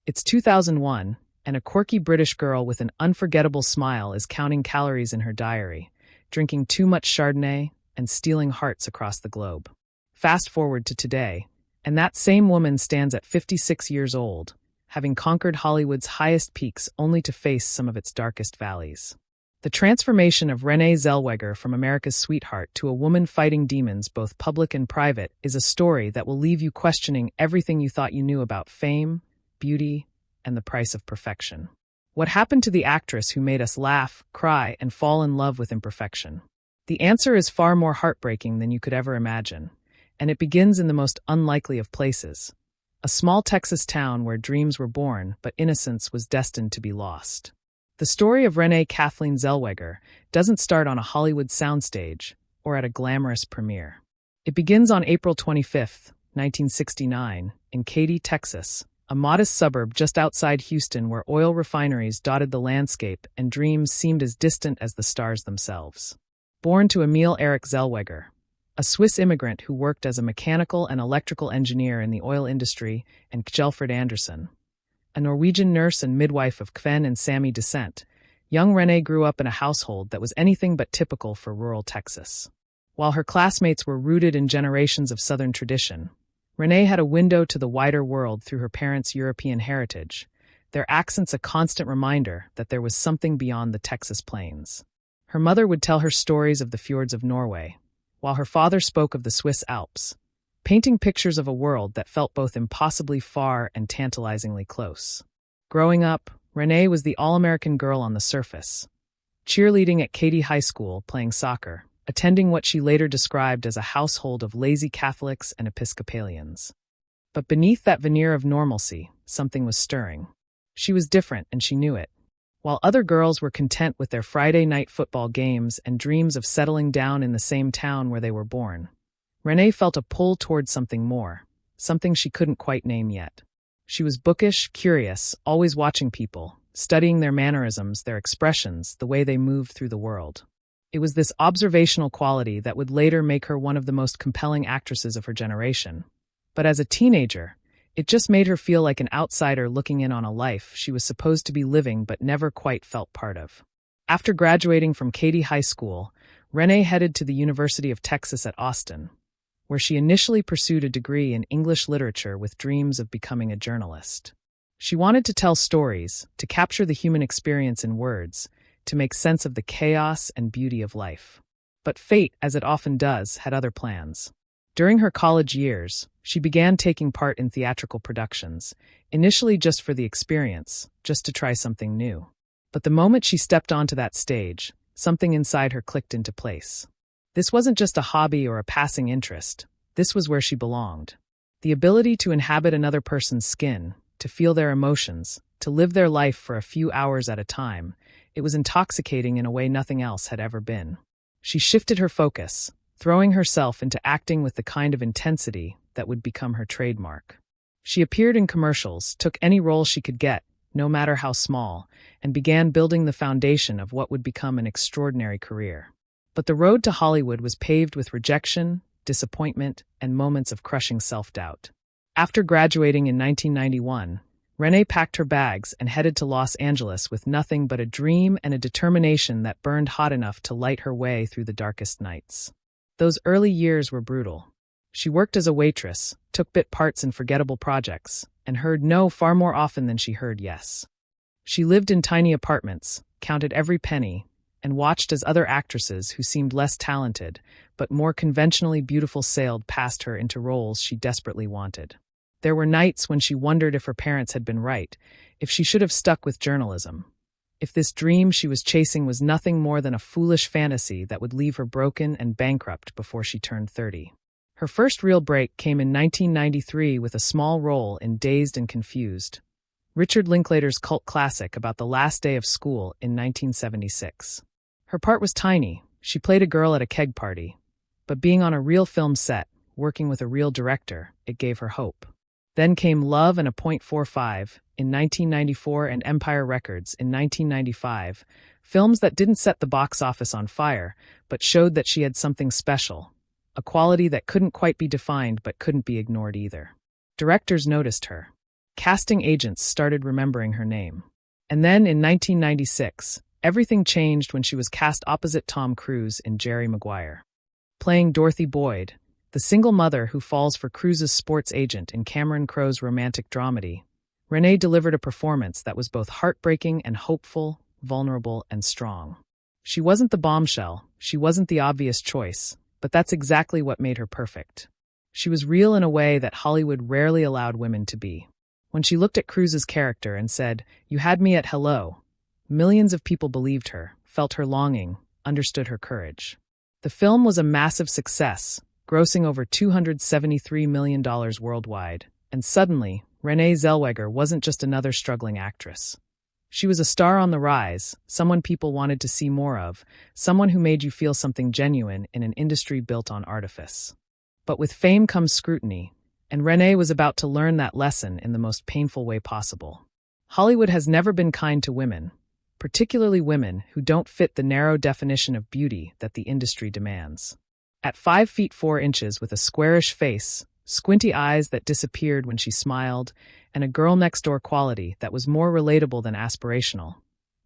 It's 2001, and a quirky British girl with an unforgettable smile is counting calories in her diary, drinking too much Chardonnay, and stealing hearts across the globe. Fast forward to today, and that same woman stands at 56 years old, having conquered Hollywood's highest peaks only to face some of its darkest valleys. The transformation of Renée Zellweger from America's sweetheart to a woman fighting demons both public and private is a story that will leave you questioning everything you thought you knew about fame, beauty, and the price of perfection. What happened to the actress who made us laugh, cry, and fall in love with imperfection? The answer is far more heartbreaking than you could ever imagine, and it begins in the most unlikely of places. A small Texas town where dreams were born, but innocence was destined to be lost. The story of Renée Kathleen Zellweger doesn't start on a Hollywood soundstage or at a glamorous premiere. It begins on April 25, 1969, in Katy, Texas, a modest suburb just outside Houston where oil refineries dotted the landscape and dreams seemed as distant as the stars themselves. Born to Emil Erich Zellweger, a Swiss immigrant who worked as a mechanical and electrical engineer in the oil industry, and Kjelfred Andersen, a Norwegian nurse and midwife of Kven and Sami descent, young Renée grew up in a household that was anything but typical for rural Texas. While her classmates were rooted in generations of Southern tradition, Renée had a window to the wider world through her parents' European heritage, their accents a constant reminder that there was something beyond the Texas plains. Her mother would tell her stories of the fjords of Norway, while her father spoke of the Swiss Alps, painting pictures of a world that felt both impossibly far and tantalizingly close. Growing up, Renée was the all-American girl on the surface, cheerleading at Katy High School, playing soccer, attending what she later described as a household of lazy Catholics and Episcopalians. But beneath that veneer of normalcy, something was stirring. She was different, and she knew it. While other girls were content with their Friday night football games and dreams of settling down in the same town where they were born, Renée felt a pull towards something more, something she couldn't quite name yet. She was bookish, curious, always watching people, studying their mannerisms, their expressions, the way they moved through the world. It was this observational quality that would later make her one of the most compelling actresses of her generation. But as a teenager, it just made her feel like an outsider looking in on a life she was supposed to be living but never quite felt part of. After graduating from Katy High School, Renée headed to the University of Texas at Austin, where she initially pursued a degree in English literature with dreams of becoming a journalist. She wanted to tell stories, to capture the human experience in words, to make sense of the chaos and beauty of life. But fate, as it often does, had other plans. During her college years, she began taking part in theatrical productions, initially just for the experience, just to try something new. But the moment she stepped onto that stage, something inside her clicked into place. This wasn't just a hobby or a passing interest. This was where she belonged. The ability to inhabit another person's skin, to feel their emotions, to live their life for a few hours at a time, it was intoxicating in a way nothing else had ever been. She shifted her focus, throwing herself into acting with the kind of intensity that would become her trademark. She appeared in commercials, took any role she could get, no matter how small, and began building the foundation of what would become an extraordinary career. But the road to Hollywood was paved with rejection, disappointment, and moments of crushing self-doubt. After graduating in 1991, Renée packed her bags and headed to Los Angeles with nothing but a dream and a determination that burned hot enough to light her way through the darkest nights. Those early years were brutal. She worked as a waitress, took bit parts in forgettable projects, and heard no far more often than she heard yes. She lived in tiny apartments, counted every penny, and watched as other actresses who seemed less talented but more conventionally beautiful sailed past her into roles she desperately wanted. There were nights when she wondered if her parents had been right, if she should have stuck with journalism, if this dream she was chasing was nothing more than a foolish fantasy that would leave her broken and bankrupt before she turned 30. Her first real break came in 1993 with a small role in Dazed and Confused, Richard Linklater's cult classic about the last day of school in 1976. Her part was tiny. She played a girl at a keg party. But being on a real film set, working with a real director, it gave her hope. Then came Love and a .45 in 1994 and Empire Records in 1995, films that didn't set the box office on fire, but showed that she had something special, a quality that couldn't quite be defined but couldn't be ignored either. Directors noticed her. casting agents started remembering her name. And then, in 1996, everything changed when she was cast opposite Tom Cruise in Jerry Maguire. Playing Dorothy Boyd, the single mother who falls for Cruise's sports agent in Cameron Crowe's romantic dramedy, Renée delivered a performance that was both heartbreaking and hopeful, vulnerable and strong. She wasn't the bombshell, she wasn't the obvious choice, but that's exactly what made her perfect. She was real in a way that Hollywood rarely allowed women to be. When she looked at Cruise's character and said, "You had me at hello," millions of people believed her, felt her longing, understood her courage. The film was a massive success, grossing over $273 million worldwide, and suddenly, Renée Zellweger wasn't just another struggling actress. She was a star on the rise, someone people wanted to see more of, someone who made you feel something genuine in an industry built on artifice. But with fame comes scrutiny, and Renée was about to learn that lesson in the most painful way possible. Hollywood has never been kind to women, particularly women who don't fit the narrow definition of beauty that the industry demands. At 5 feet 4 inches with a squarish face, squinty eyes that disappeared when she smiled, and a girl-next-door quality that was more relatable than aspirational,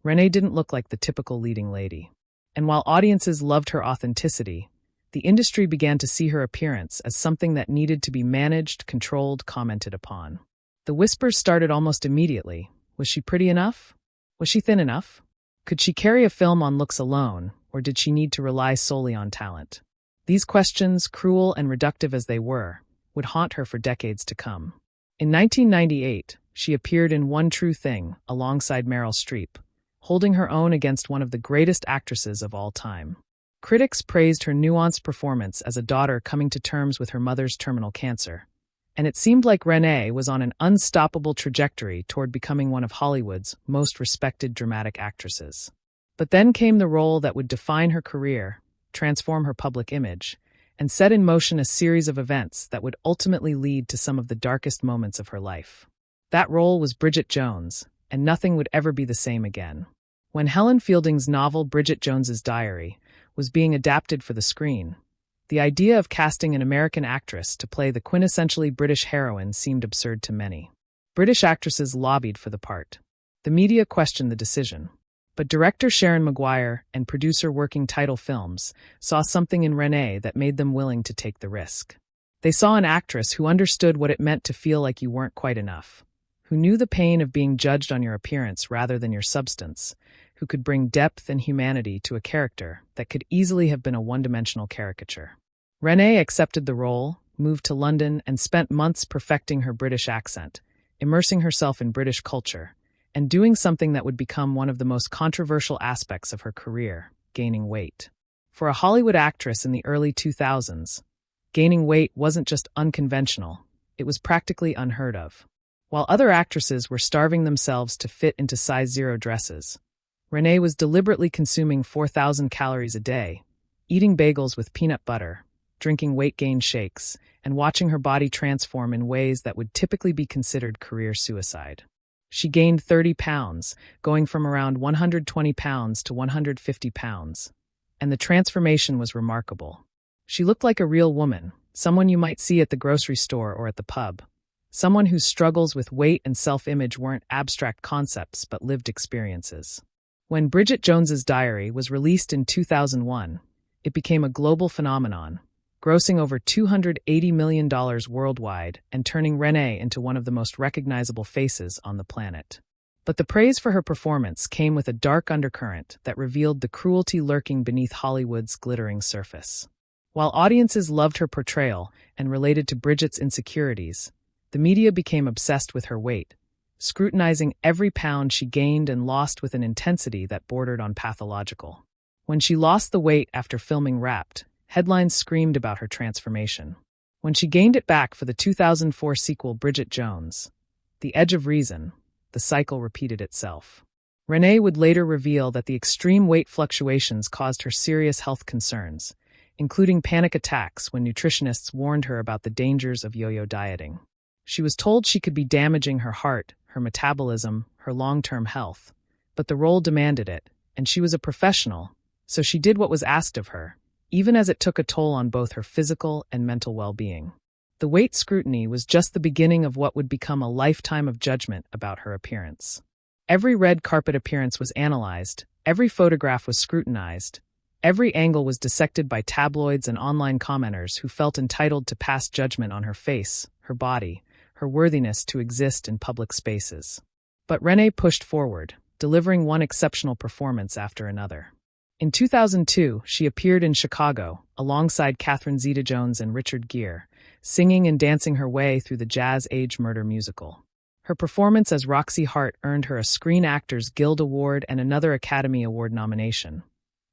Renée didn't look like the typical leading lady. And while audiences loved her authenticity, the industry began to see her appearance as something that needed to be managed, controlled, commented upon. The whispers started almost immediately. Was she pretty enough? Was she thin enough? Could she carry a film on looks alone, or did she need to rely solely on talent? These questions, cruel and reductive as they were, would haunt her for decades to come. In 1998, she appeared in One True Thing alongside Meryl Streep, holding her own against one of the greatest actresses of all time. Critics praised her nuanced performance as a daughter coming to terms with her mother's terminal cancer, and it seemed like Renée was on an unstoppable trajectory toward becoming one of Hollywood's most respected dramatic actresses. But then came the role that would define her career, transform her public image, and set in motion a series of events that would ultimately lead to some of the darkest moments of her life. That role was Bridget Jones, and nothing would ever be the same again. When Helen Fielding's novel Bridget Jones's Diary was being adapted for the screen, the idea of casting an American actress to play the quintessentially British heroine seemed absurd to many. British actresses lobbied for the part. The media questioned the decision. But director Sharon Maguire and producer Working Title Films saw something in Renée that made them willing to take the risk. They saw an actress who understood what it meant to feel like you weren't quite enough, who knew the pain of being judged on your appearance rather than your substance, who could bring depth and humanity to a character that could easily have been a one-dimensional caricature. Renée accepted the role, moved to London, and spent months perfecting her British accent, immersing herself in British culture, and doing something that would become one of the most controversial aspects of her career, gaining weight. For a Hollywood actress in the early 2000s, gaining weight wasn't just unconventional, it was practically unheard of. While other actresses were starving themselves to fit into size 0 dresses, Renée was deliberately consuming 4,000 calories a day, eating bagels with peanut butter, drinking weight gain shakes, and watching her body transform in ways that would typically be considered career suicide. She gained 30 pounds, going from around 120 pounds to 150 pounds, and the transformation was remarkable. She looked like a real woman, someone you might see at the grocery store or at the pub, someone whose struggles with weight and self-image weren't abstract concepts but lived experiences. When Bridget Jones's Diary was released in 2001, it became a global phenomenon, grossing over $280 million worldwide and turning Renée into one of the most recognizable faces on the planet. But the praise for her performance came with a dark undercurrent that revealed the cruelty lurking beneath Hollywood's glittering surface. While audiences loved her portrayal and related to Bridget's insecurities, the media became obsessed with her weight, scrutinizing every pound she gained and lost with an intensity that bordered on pathological. When she lost the weight after filming Wrapped, headlines screamed about her transformation. When she gained it back for the 2004 sequel Bridget Jones, The Edge of Reason, the cycle repeated itself. Renée would later reveal that the extreme weight fluctuations caused her serious health concerns, including panic attacks when nutritionists warned her about the dangers of yo-yo dieting. She was told she could be damaging her heart, her metabolism, her long-term health, but the role demanded it, and she was a professional, so she did what was asked of her, even as it took a toll on both her physical and mental well-being. The The weight scrutiny was just the beginning of what would become a lifetime of judgment about her appearance. Every red carpet appearance was analyzed, every photograph was scrutinized, every angle was dissected by tabloids and online commenters who felt entitled to pass judgment on her face, her body, her worthiness to exist in public spaces. But Renée pushed forward, delivering one exceptional performance after another. In 2002, she appeared in Chicago, alongside Catherine Zeta-Jones and Richard Gere, singing and dancing her way through the Jazz Age Murder musical. Her performance as Roxy Hart earned her a Screen Actors Guild Award and another Academy Award nomination,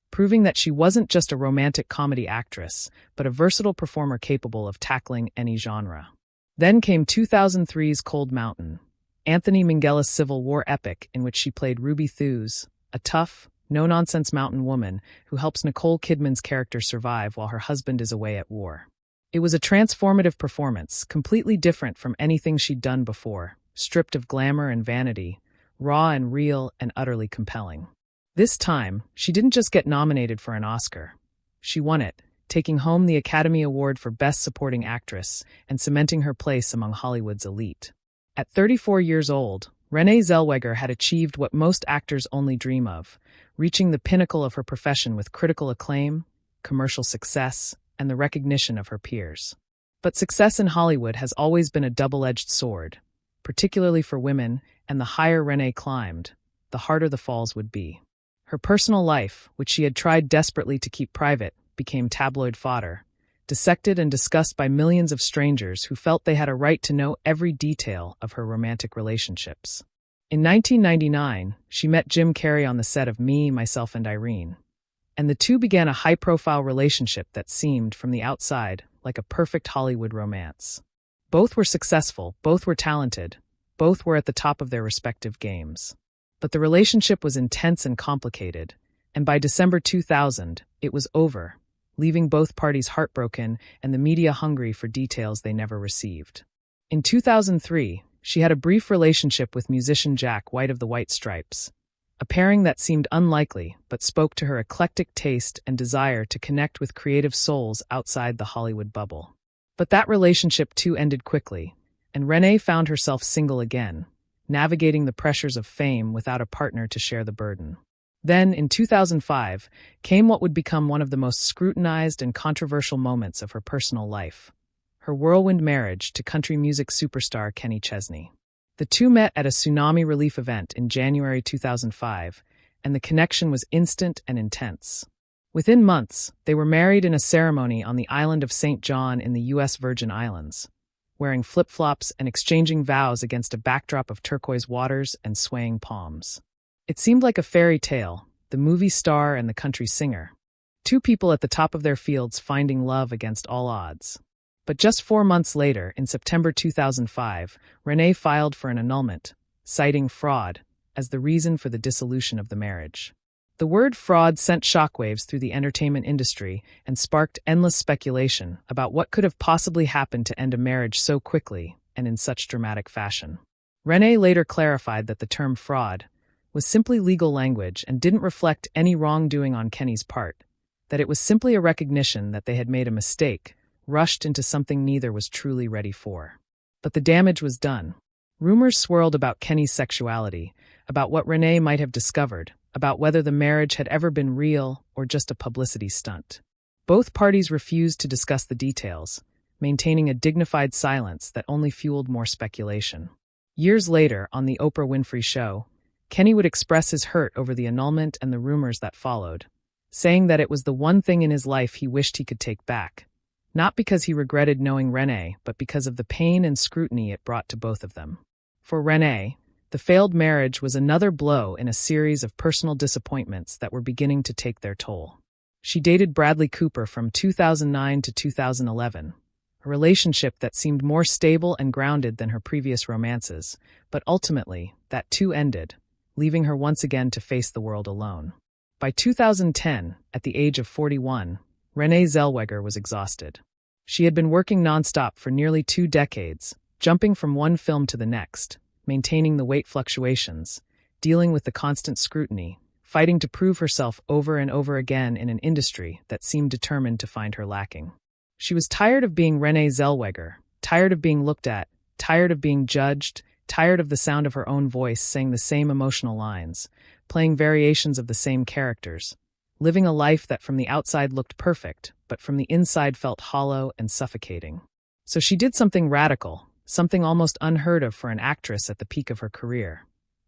proving that she wasn't just a romantic comedy actress, but a versatile performer capable of tackling any genre. Then came 2003's Cold Mountain, Anthony Minghell's Civil War epic in which she played Ruby Thews, a tough, no-nonsense mountain woman who helps Nicole Kidman's character survive while her husband is away at war. It was a transformative performance, completely different from anything she'd done before, stripped of glamour and vanity, raw and real and utterly compelling. This time, she didn't just get nominated for an Oscar. She won it, taking home the Academy Award for Best Supporting Actress and cementing her place among Hollywood's elite. At 34 years old, Renée Zellweger had achieved what most actors only dream of, reaching the pinnacle of her profession with critical acclaim, commercial success, and the recognition of her peers. But success in Hollywood has always been a double-edged sword, particularly for women, and the higher Renée climbed, the harder the falls would be. Her personal life, which she had tried desperately to keep private, became tabloid fodder, dissected and discussed by millions of strangers who felt they had a right to know every detail of her romantic relationships. In 1999, she met Jim Carrey on the set of Me, Myself, and Irene, and the two began a high-profile relationship that seemed, from the outside, like a perfect Hollywood romance. Both were successful, both were talented, both were at the top of their respective games. But the relationship was intense and complicated, and by December 2000, it was over, leaving both parties heartbroken and the media hungry for details they never received. In 2003, she had a brief relationship with musician Jack White of the White Stripes, a pairing that seemed unlikely but spoke to her eclectic taste and desire to connect with creative souls outside the Hollywood bubble. But that relationship too ended quickly, and Renée found herself single again, navigating the pressures of fame without a partner to share the burden. Then, in 2005, came what would become one of the most scrutinized and controversial moments of her personal life: her whirlwind marriage to country music superstar Kenny Chesney. The two met at a tsunami relief event in January 2005, and the connection was instant and intense. Within months, they were married in a ceremony on the island of St. John in the U.S. Virgin Islands, wearing flip-flops and exchanging vows against a backdrop of turquoise waters and swaying palms. It seemed like a fairy tale, the movie star and the country singer. Two people at the top of their fields finding love against all odds. But just 4 months later, in September 2005, Renée filed for an annulment, citing fraud as the reason for the dissolution of the marriage. The word fraud sent shockwaves through the entertainment industry and sparked endless speculation about what could have possibly happened to end a marriage so quickly and in such dramatic fashion. Renée later clarified that the term fraud was simply legal language and didn't reflect any wrongdoing on Kenny's part, that it was simply a recognition that they had made a mistake, rushed into something neither was truly ready for. But the damage was done. Rumors swirled about Kenny's sexuality, about what Renée might have discovered, about whether the marriage had ever been real or just a publicity stunt. Both parties refused to discuss the details, maintaining a dignified silence that only fueled more speculation. Years later, on The Oprah Winfrey Show, Kenny would express his hurt over the annulment and the rumors that followed, saying that it was the one thing in his life he wished he could take back, not because he regretted knowing Renée, but because of the pain and scrutiny it brought to both of them. For Renée, the failed marriage was another blow in a series of personal disappointments that were beginning to take their toll. She dated Bradley Cooper from 2009 to 2011, a relationship that seemed more stable and grounded than her previous romances, but ultimately, that too ended, leaving her once again to face the world alone. By 2010, at the age of 41, Renée Zellweger was exhausted. She had been working nonstop for nearly 2 decades, jumping from one film to the next, maintaining the weight fluctuations, dealing with the constant scrutiny, fighting to prove herself over and over again in an industry that seemed determined to find her lacking. She was tired of being Renée Zellweger, tired of being looked at, tired of being judged, tired of the sound of her own voice saying the same emotional lines, playing variations of the same characters, living a life that from the outside looked perfect, but from the inside felt hollow and suffocating. So she did something radical, something almost unheard of for an actress at the peak of her career.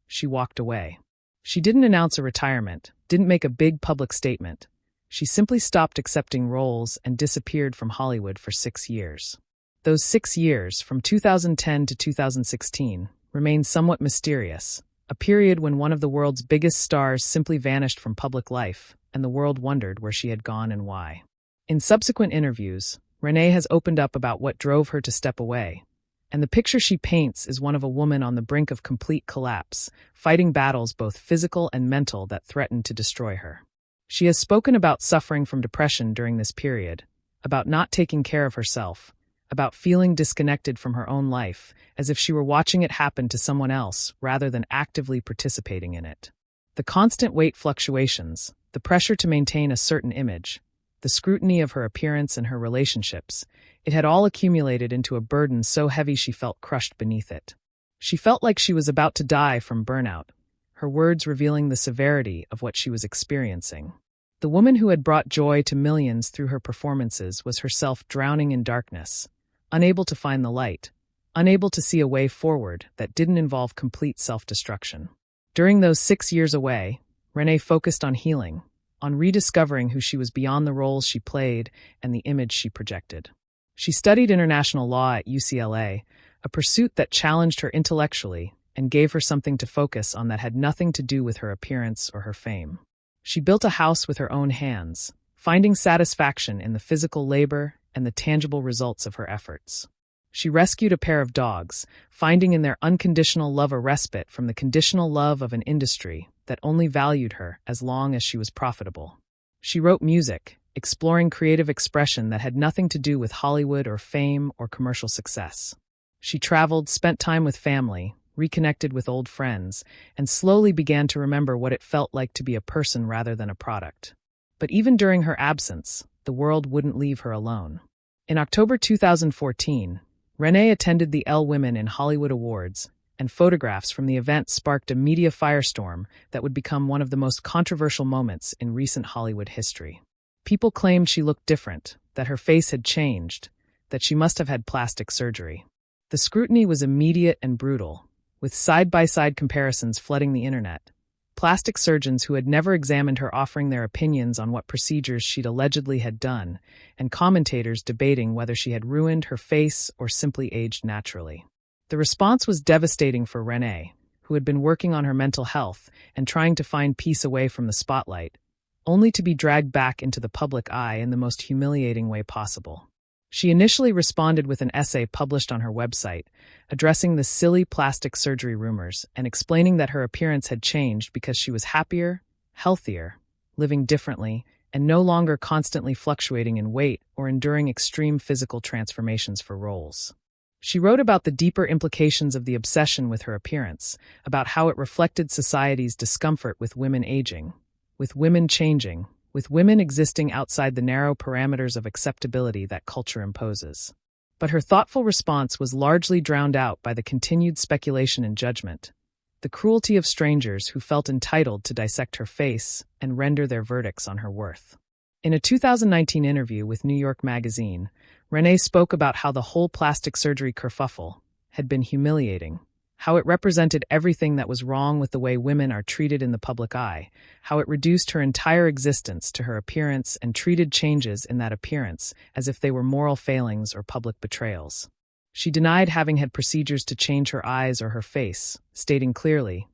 She walked away. She didn't announce a retirement, didn't make a big public statement. She simply stopped accepting roles and disappeared from Hollywood for 6 years. Those 6 years, from 2010 to 2016, remained somewhat mysterious, a period when one of the world's biggest stars simply vanished from public life, and the world wondered where she had gone and why. In subsequent interviews, Renée has opened up about what drove her to step away, and the picture she paints is one of a woman on the brink of complete collapse, fighting battles both physical and mental that threatened to destroy her. She has spoken about suffering from depression during this period, about not taking care of herself, about feeling disconnected from her own life, as if she were watching it happen to someone else rather than actively participating in it. The constant weight fluctuations, the pressure to maintain a certain image, the scrutiny of her appearance and her relationships, it had all accumulated into a burden so heavy she felt crushed beneath it. She felt like she was about to die from burnout, her words revealing the severity of what she was experiencing. The woman who had brought joy to millions through her performances was herself drowning in darkness, unable to find the light, unable to see a way forward that didn't involve complete self-destruction. During those 6 years away, Renée focused on healing, on rediscovering who she was beyond the roles she played and the image she projected. She studied international law at UCLA, a pursuit that challenged her intellectually and gave her something to focus on that had nothing to do with her appearance or her fame. She built a house with her own hands, finding satisfaction in the physical labor and the tangible results of her efforts. She rescued a pair of dogs, finding in their unconditional love a respite from the conditional love of an industry that only valued her as long as she was profitable. She wrote music, exploring creative expression that had nothing to do with Hollywood or fame or commercial success. She traveled, spent time with family, reconnected with old friends, and slowly began to remember what it felt like to be a person rather than a product. But even during her absence, the world wouldn't leave her alone. In October 2014, Renée attended the Elle Women in Hollywood Awards, and photographs from the event sparked a media firestorm that would become one of the most controversial moments in recent Hollywood history. People claimed she looked different, that her face had changed, that she must have had plastic surgery. The scrutiny was immediate and brutal, with side-by-side comparisons flooding the internet. Plastic surgeons who had never examined her offering their opinions on what procedures she'd allegedly had done, and commentators debating whether she had ruined her face or simply aged naturally. The response was devastating for Renée, who had been working on her mental health and trying to find peace away from the spotlight, only to be dragged back into the public eye in the most humiliating way possible. She initially responded with an essay published on her website, addressing the silly plastic surgery rumors and explaining that her appearance had changed because she was happier, healthier, living differently, and no longer constantly fluctuating in weight or enduring extreme physical transformations for roles. She wrote about the deeper implications of the obsession with her appearance, about how it reflected society's discomfort with women aging, with women changing, with women existing outside the narrow parameters of acceptability that culture imposes. But her thoughtful response was largely drowned out by the continued speculation and judgment, the cruelty of strangers who felt entitled to dissect her face and render their verdicts on her worth. In a 2019 interview with New York Magazine, Renée spoke about how the whole plastic surgery kerfuffle had been humiliating, how it represented everything that was wrong with the way women are treated in the public eye, how it reduced her entire existence to her appearance and treated changes in that appearance as if they were moral failings or public betrayals. She denied having had procedures to change her eyes or her face, stating clearly,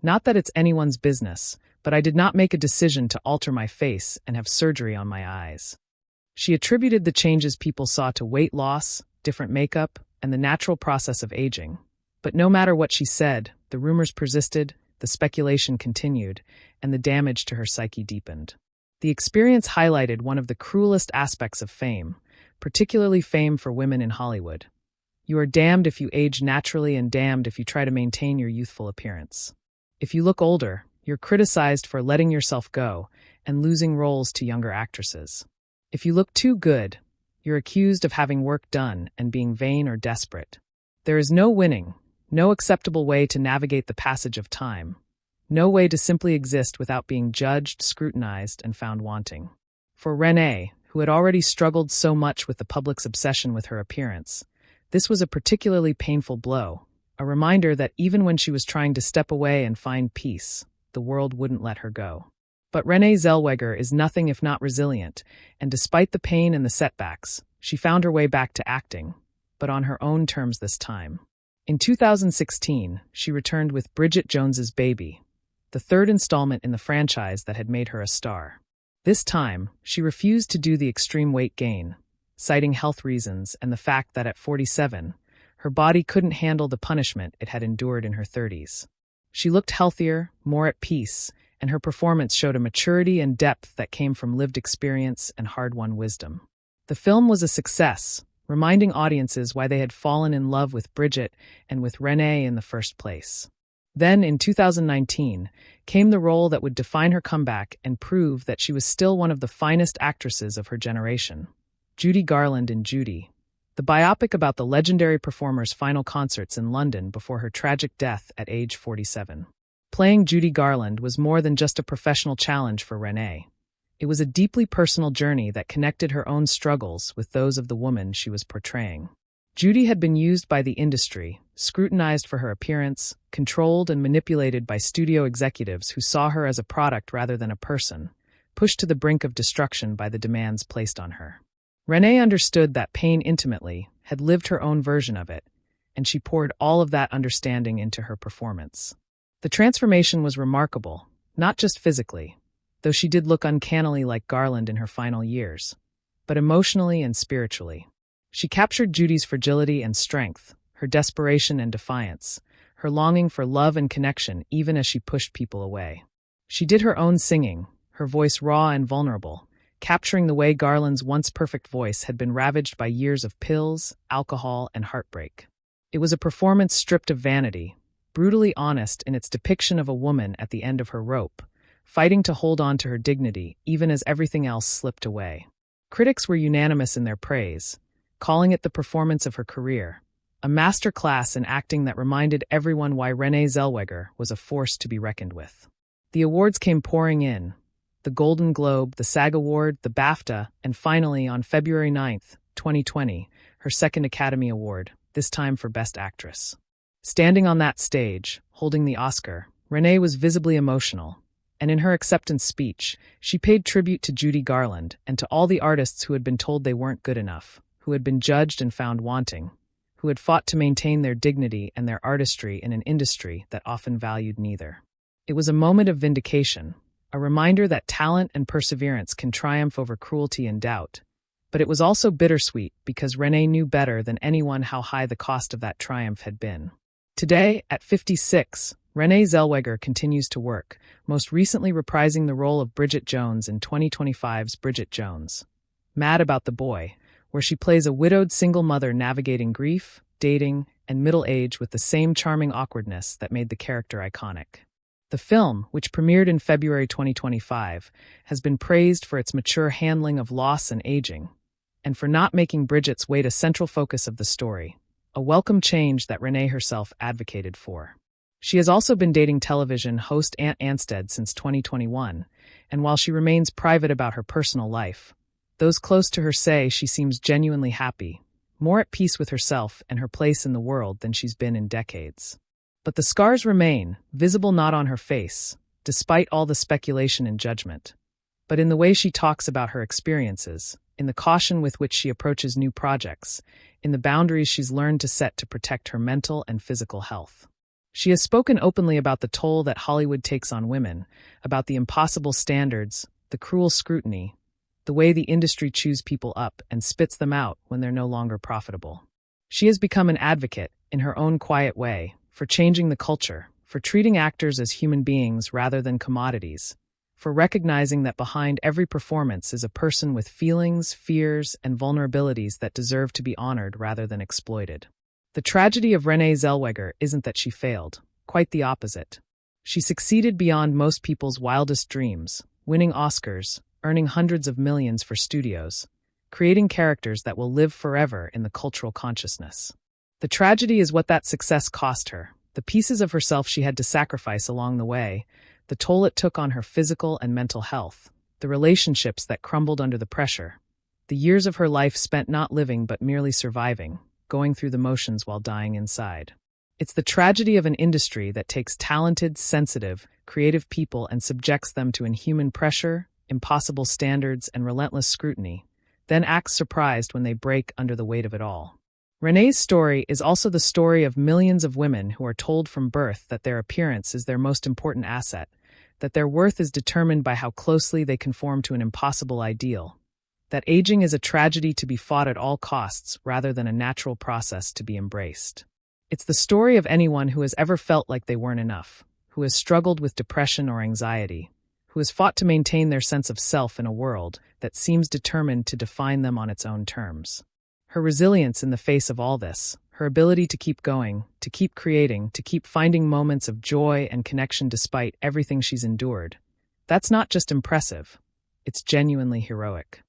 "Not that it's anyone's business, but I did not make a decision to alter my face and have surgery on my eyes." She attributed the changes people saw to weight loss, different makeup, and the natural process of aging. But no matter what she said, the rumors persisted, the speculation continued, and the damage to her psyche deepened. The experience highlighted one of the cruelest aspects of fame, particularly fame for women in Hollywood. You are damned if you age naturally and damned if you try to maintain your youthful appearance. If you look older, you're criticized for letting yourself go and losing roles to younger actresses. If you look too good, You're accused of having work done and being vain or desperate. There is no winning, no acceptable way to navigate the passage of time, no way to simply exist without being judged, scrutinized, and found wanting. For Renée, who had already struggled so much with the public's obsession with her appearance, this was a particularly painful blow, a reminder that even when she was trying to step away and find peace, the world wouldn't let her go. But Renée Zellweger is nothing if not resilient, and despite the pain and the setbacks, she found her way back to acting, but on her own terms this time. In 2016, she returned with Bridget Jones's Baby, the third installment in the franchise that had made her a star. This time, she refused to do the extreme weight gain, citing health reasons and the fact that at 47, her body couldn't handle the punishment it had endured in her 30s. She looked healthier, more at peace, and her performance showed a maturity and depth that came from lived experience and hard-won wisdom. The film was a success, reminding audiences why they had fallen in love with Bridget and with Renée in the first place. Then, in 2019, came the role that would define her comeback and prove that she was still one of the finest actresses of her generation. Judy Garland in Judy, the biopic about the legendary performer's final concerts in London before her tragic death at age 47. Playing Judy Garland was more than just a professional challenge for Renée. It was a deeply personal journey that connected her own struggles with those of the woman she was portraying. Judy had been used by the industry, scrutinized for her appearance, controlled and manipulated by studio executives who saw her as a product rather than a person, pushed to the brink of destruction by the demands placed on her. Renée understood that pain intimately, had lived her own version of it, and she poured all of that understanding into her performance. The transformation was remarkable, not just physically, though she did look uncannily like Garland in her final years, but emotionally and spiritually. She captured Judy's fragility and strength, her desperation and defiance, her longing for love and connection even as she pushed people away. She did her own singing, her voice raw and vulnerable, capturing the way Garland's once perfect voice had been ravaged by years of pills, alcohol, and heartbreak. It was a performance stripped of vanity, brutally honest in its depiction of a woman at the end of her rope, fighting to hold on to her dignity even as everything else slipped away. Critics were unanimous in their praise, calling it the performance of her career, a master class in acting that reminded everyone why Renée Zellweger was a force to be reckoned with. The awards came pouring in, the Golden Globe, the SAG Award, the BAFTA, and finally, on February 9, 2020, her second Academy Award, this time for Best Actress. Standing on that stage, holding the Oscar, Renée was visibly emotional, and in her acceptance speech, she paid tribute to Judy Garland and to all the artists who had been told they weren't good enough, who had been judged and found wanting, who had fought to maintain their dignity and their artistry in an industry that often valued neither. It was a moment of vindication, a reminder that talent and perseverance can triumph over cruelty and doubt, but it was also bittersweet because Renée knew better than anyone how high the cost of that triumph had been. Today, at 56, Renée Zellweger continues to work, most recently reprising the role of Bridget Jones in 2025's Bridget Jones, Mad About the Boy, where she plays a widowed single mother navigating grief, dating, and middle age with the same charming awkwardness that made the character iconic. The film, which premiered in February 2025, has been praised for its mature handling of loss and aging, and for not making Bridget's weight a central focus of the story, a welcome change that Renée herself advocated for. She has also been dating television host Ant Anstead since 2021, and while she remains private about her personal life, those close to her say she seems genuinely happy, more at peace with herself and her place in the world than she's been in decades. But the scars remain, visible not on her face, despite all the speculation and judgment, but in the way she talks about her experiences, in the caution with which she approaches new projects, in the boundaries she's learned to set to protect her mental and physical health. She has spoken openly about the toll that Hollywood takes on women, about the impossible standards, the cruel scrutiny, the way the industry chews people up and spits them out when they're no longer profitable. She has become an advocate, in her own quiet way, for changing the culture, for treating actors as human beings rather than commodities, for recognizing that behind every performance is a person with feelings, fears, and vulnerabilities that deserve to be honored rather than exploited. The tragedy of Renée Zellweger isn't that she failed, quite the opposite. She succeeded beyond most people's wildest dreams, winning Oscars, earning hundreds of millions for studios, creating characters that will live forever in the cultural consciousness. The tragedy is what that success cost her, the pieces of herself she had to sacrifice along the way, the toll it took on her physical and mental health, the relationships that crumbled under the pressure, the years of her life spent not living but merely surviving, going through the motions while dying inside. It's the tragedy of an industry that takes talented, sensitive, creative people and subjects them to inhuman pressure, impossible standards, and relentless scrutiny, then acts surprised when they break under the weight of it all. Renée's story is also the story of millions of women who are told from birth that their appearance is their most important asset, that their worth is determined by how closely they conform to an impossible ideal, that aging is a tragedy to be fought at all costs rather than a natural process to be embraced. It's the story of anyone who has ever felt like they weren't enough, who has struggled with depression or anxiety, who has fought to maintain their sense of self in a world that seems determined to define them on its own terms. Her resilience in the face of all this, her ability to keep going, to keep creating, to keep finding moments of joy and connection despite everything she's endured, that's not just impressive, it's genuinely heroic.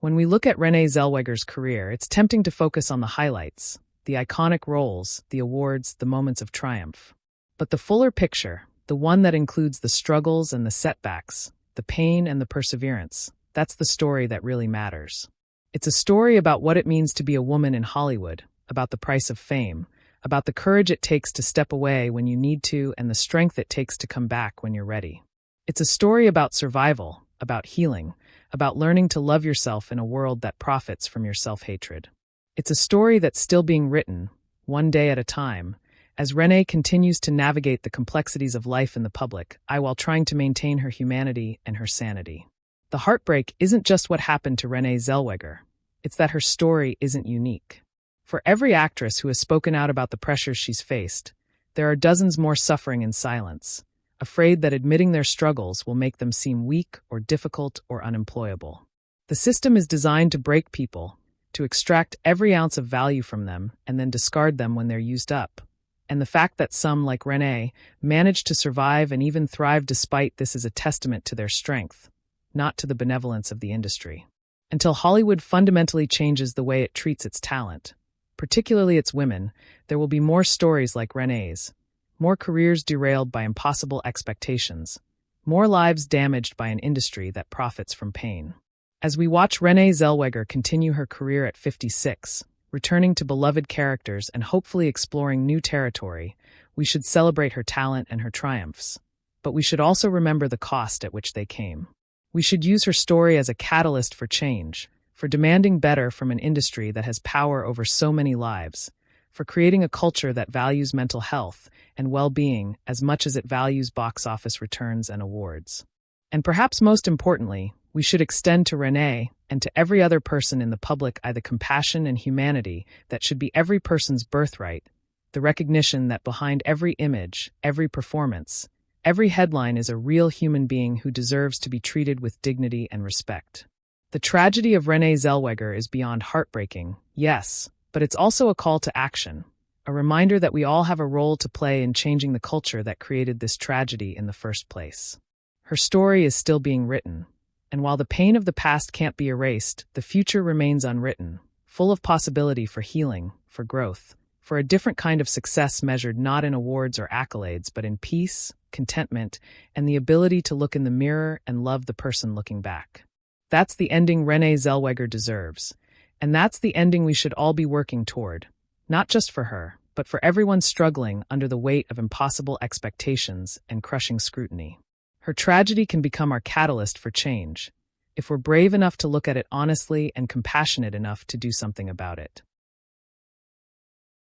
When we look at Renée Zellweger's career, it's tempting to focus on the highlights, the iconic roles, the awards, the moments of triumph. But the fuller picture, the one that includes the struggles and the setbacks, the pain and the perseverance, that's the story that really matters. It's a story about what it means to be a woman in Hollywood, about the price of fame, about the courage it takes to step away when you need to and the strength it takes to come back when you're ready. It's a story about survival, about healing, about learning to love yourself in a world that profits from your self-hatred. It's a story that's still being written, one day at a time, as Renée continues to navigate the complexities of life in the public eye while trying to maintain her humanity and her sanity. The heartbreak isn't just what happened to Renée Zellweger, it's that her story isn't unique. For every actress who has spoken out about the pressures she's faced, there are dozens more suffering in silence, afraid that admitting their struggles will make them seem weak or difficult or unemployable. The system is designed to break people, to extract every ounce of value from them and then discard them when they're used up. And the fact that some, like Renée, manage to survive and even thrive despite this is a testament to their strength, not to the benevolence of the industry. Until Hollywood fundamentally changes the way it treats its talent, particularly its women, there will be more stories like Renée's, more careers derailed by impossible expectations, more lives damaged by an industry that profits from pain. As we watch Renée Zellweger continue her career at 56, returning to beloved characters and hopefully exploring new territory, we should celebrate her talent and her triumphs. But we should also remember the cost at which they came. We should use her story as a catalyst for change, for demanding better from an industry that has power over so many lives, for creating a culture that values mental health and well-being as much as it values box office returns and awards. And perhaps most importantly, we should extend to Renée and to every other person in the public eye the compassion and humanity that should be every person's birthright, the recognition that behind every image, every performance, every headline is a real human being who deserves to be treated with dignity and respect. The tragedy of Renée Zellweger is beyond heartbreaking, yes, but it's also a call to action, a reminder that we all have a role to play in changing the culture that created this tragedy in the first place. Her story is still being written, and while the pain of the past can't be erased, the future remains unwritten, full of possibility for healing, for growth, for a different kind of success measured not in awards or accolades but in peace, contentment, and the ability to look in the mirror and love the person looking back. That's the ending Renée Zellweger deserves, and that's the ending we should all be working toward, not just for her, but for everyone struggling under the weight of impossible expectations and crushing scrutiny. Her tragedy can become our catalyst for change, if we're brave enough to look at it honestly and compassionate enough to do something about it.